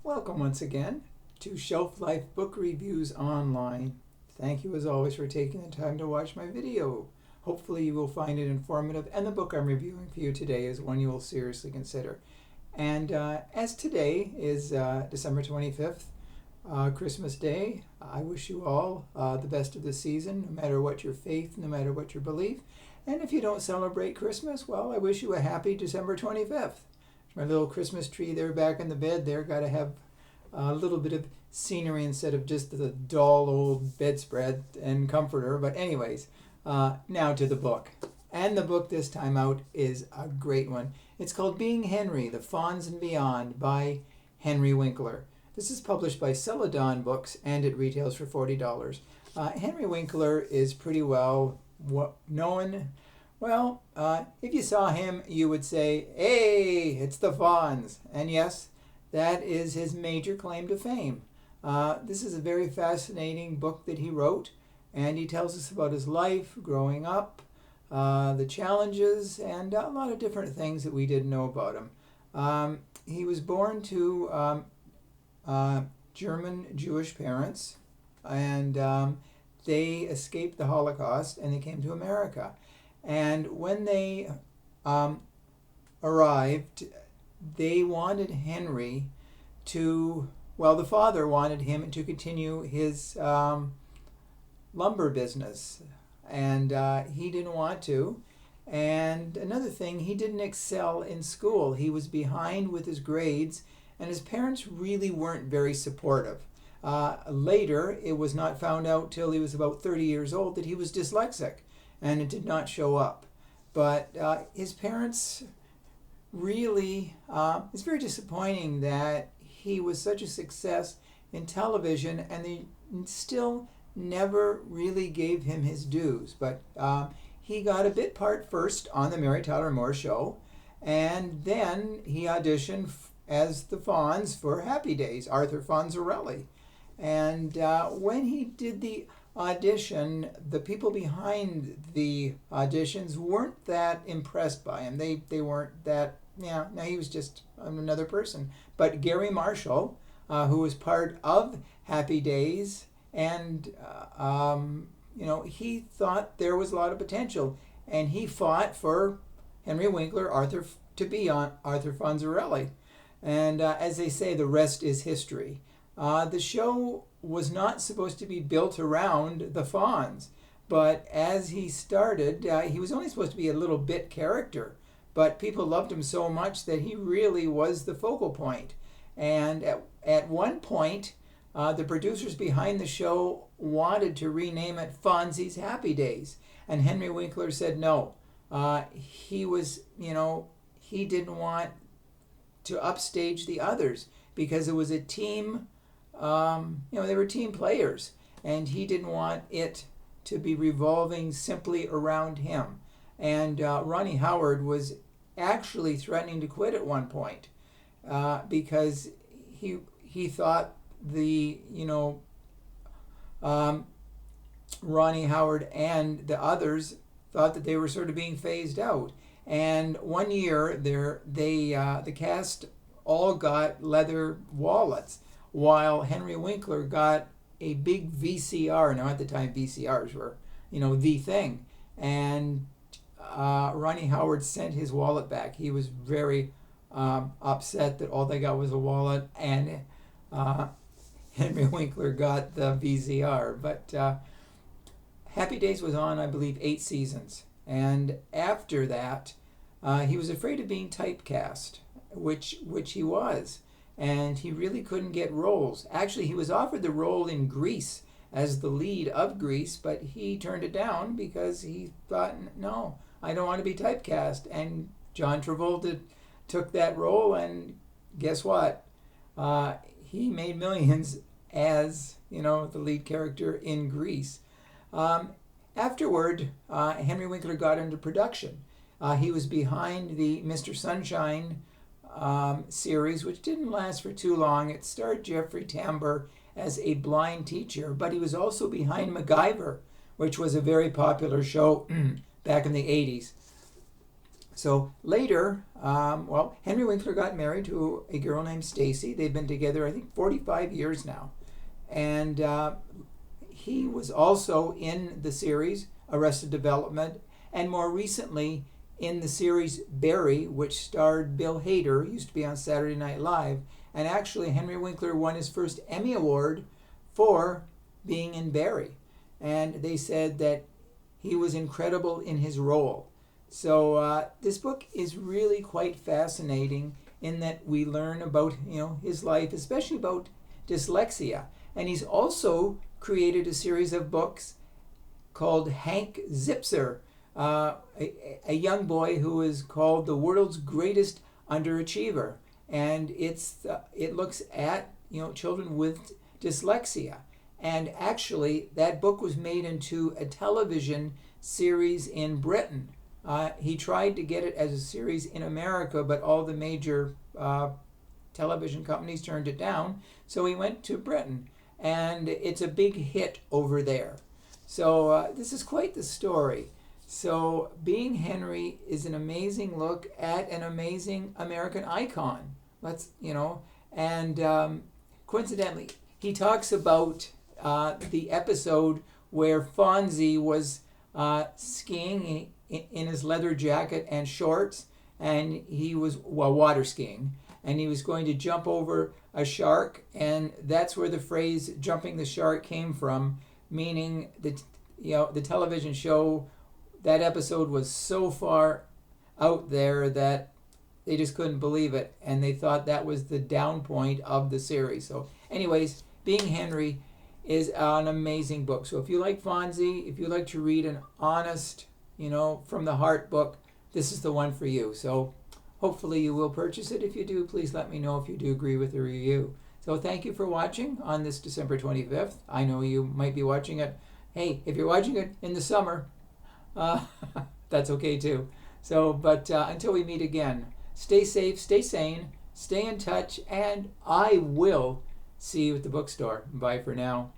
Welcome once again to Shelf Life Book Reviews Online. Thank you as always for taking the time to watch my video. Hopefully you will find it informative, and the book I'm reviewing for you today is one you will seriously consider. And as today is December 25th, Christmas Day, I wish you all the best of the season, no matter what your faith, no matter what your belief. And if you don't celebrate Christmas, well, I wish you a happy December 25th. My little Christmas tree there back in the bed there, got to have a little bit of scenery instead of just the dull old bedspread and comforter. But anyways, now to the book. And the book this time out is a great one. It's called Being Henry, The FONZ and Beyond by Henry Winkler. This is published by Celadon Books, and it retails for $40. Henry Winkler is pretty well known. Well, if you saw him, you would say, hey, it's the FONZ. And yes, that is his major claim to fame. This is a very fascinating book that he wrote, and he tells us about his life growing up, the challenges, and a lot of different things that we didn't know about him. He was born to German Jewish parents, and they escaped the Holocaust and they came to America. And when they arrived, they wanted Henry to, well, the father wanted him to continue his lumber business, and he didn't want to. And another thing, he didn't excel in school. He was behind with his grades, and his parents really weren't very supportive. Later, it was not found out till he was about 30 years old that he was dyslexic, and it did not show up. But his parents really, it's very disappointing that he was such a success in television, and they still never really gave him his dues. But he got a bit part first on the Mary Tyler Moore Show, and then he auditioned as the FONZ for Happy Days, Arthur Fonzarelli. And when he did the audition, the people behind the auditions weren't that impressed by him. They weren't that, no, he was just another person. But Gary Marshall, who was part of Happy Days, and he thought there was a lot of potential, and he fought for Henry Winkler, to be on Arthur Fonzarelli. And as they say, the rest is history. The show was not supposed to be built around the FONZ, but as he started, he was only supposed to be a little bit character, but people loved him so much that he really was the focal point. And at one point, the producers behind the show wanted to rename it Fonzie's Happy Days, and Henry Winkler said no. He didn't want to upstage the others because it was a team. They were team players, and he didn't want it to be revolving simply around him. And Ronnie Howard was actually threatening to quit at one point because he thought Ronnie Howard and the others thought that they were sort of being phased out. And one year, the cast all got leather wallets, while Henry Winkler got a big VCR. Now, at the time, VCRs were, the thing. And Ronnie Howard sent his wallet back. He was very upset that all they got was a wallet, and Henry Winkler got the VCR. But Happy Days was on, I believe, 8 seasons. And after that, he was afraid of being typecast, which he was. And he really couldn't get roles. Actually, he was offered the role in Grease as the lead of Grease, but he turned it down because he thought, no, I don't want to be typecast. And John Travolta took that role, and guess what? He made millions as, the lead character in Grease. Afterward, Henry Winkler got into production. He was behind the Mr. Sunshine series, which didn't last for too long. It starred Jeffrey Tambor as a blind teacher, but he was also behind MacGyver, which was a very popular show back in the 80s. So later, Henry Winkler got married to a girl named Stacy. They've been together, I think, 45 years now. And he was also in the series Arrested Development, and more recently in the series Barry, which starred Bill Hader, used to be on Saturday Night Live. And actually, Henry Winkler won his first Emmy Award for being in Barry. And they said that he was incredible in his role. So this book is really quite fascinating in that we learn about his life, especially about dyslexia. And he's also created a series of books called Hank Zipzer, a young boy who is called the world's greatest underachiever. And it looks at children with dyslexia. And actually, that book was made into a television series in Britain. He tried to get it as a series in America, but all the major television companies turned it down. So he went to Britain, and it's a big hit over there. So this is quite the story. So Being Henry is an amazing look at an amazing American icon. And coincidentally, he talks about the episode where FONZ was skiing in his leather jacket and shorts, and he was water skiing, and he was going to jump over a shark, and that's where the phrase "jumping the shark" came from, meaning that the television show, that episode was so far out there that they just couldn't believe it, and they thought that was the down point of the series. So anyways, Being Henry is an amazing book. So if you like FONZ, if you like to read an honest, from the heart book, this is the one for you. So hopefully you will purchase it. If you do, please let me know if you do agree with the review. So thank you for watching on this December 25th. I know you might be watching it. Hey, if you're watching it in the summer, that's okay too. So, but until we meet again, stay safe, stay sane, stay in touch, and I will see you at the bookstore. Bye for now.